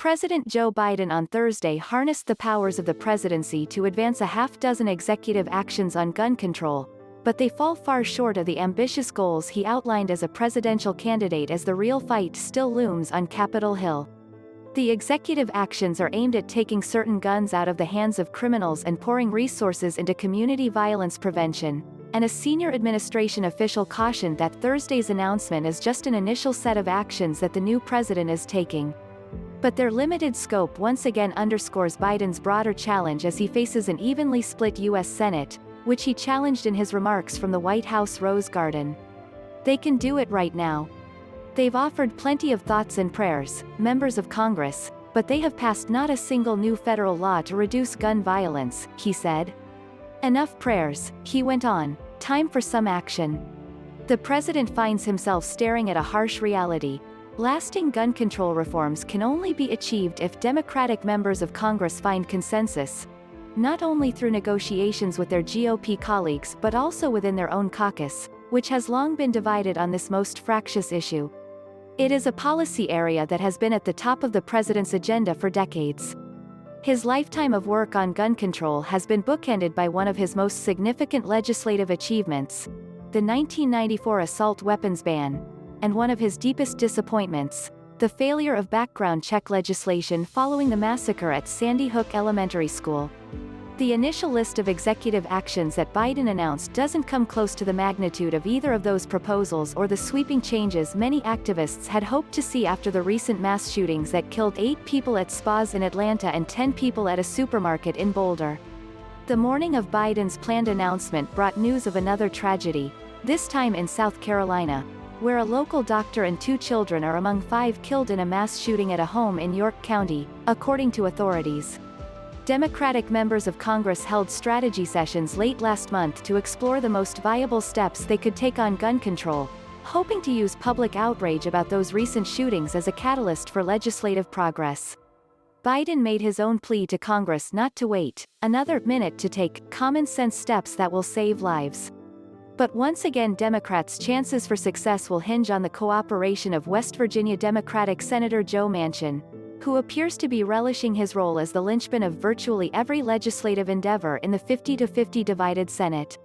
President Joe Biden on Thursday harnessed the powers of the presidency to advance a half-dozen executive actions on gun control, but they fall far short of the ambitious goals he outlined as a presidential candidate as the real fight still looms on Capitol Hill. The executive actions are aimed at taking certain guns out of the hands of criminals and pouring resources into community violence prevention, and a senior administration official cautioned that Thursday's announcement is just an initial set of actions that the new president is taking. But their limited scope once again underscores Biden's broader challenge as he faces an evenly split U.S. Senate, which he challenged in his remarks from the White House Rose Garden. They can do it right now. They've offered plenty of thoughts and prayers, members of Congress, but they have passed not a single new federal law to reduce gun violence, he said. Enough prayers, he went on, time for some action. The president finds himself staring at a harsh reality. Lasting gun control reforms can only be achieved if Democratic members of Congress find consensus, not only through negotiations with their GOP colleagues but also within their own caucus, which has long been divided on this most fractious issue. It is a policy area that has been at the top of the president's agenda for decades. His lifetime of work on gun control has been bookended by one of his most significant legislative achievements, the 1994 assault weapons ban, and one of his deepest disappointments, the failure of background check legislation following the massacre at Sandy Hook Elementary School. The initial list of executive actions that Biden announced doesn't come close to the magnitude of either of those proposals or the sweeping changes many activists had hoped to see after the recent mass shootings that killed 8 people at spas in Atlanta and 10 people at a supermarket in Boulder. The morning of Biden's planned announcement brought news of another tragedy, this time in South Carolina, where a local doctor and 2 children are among 5 killed in a mass shooting at a home in York County, according to authorities. Democratic members of Congress held strategy sessions late last month to explore the most viable steps they could take on gun control, hoping to use public outrage about those recent shootings as a catalyst for legislative progress. Biden made his own plea to Congress not to wait another minute to take common-sense steps that will save lives. But once again, Democrats' chances for success will hinge on the cooperation of West Virginia Democratic Senator Joe Manchin, who appears to be relishing his role as the lynchpin of virtually every legislative endeavor in the 50-50 divided Senate.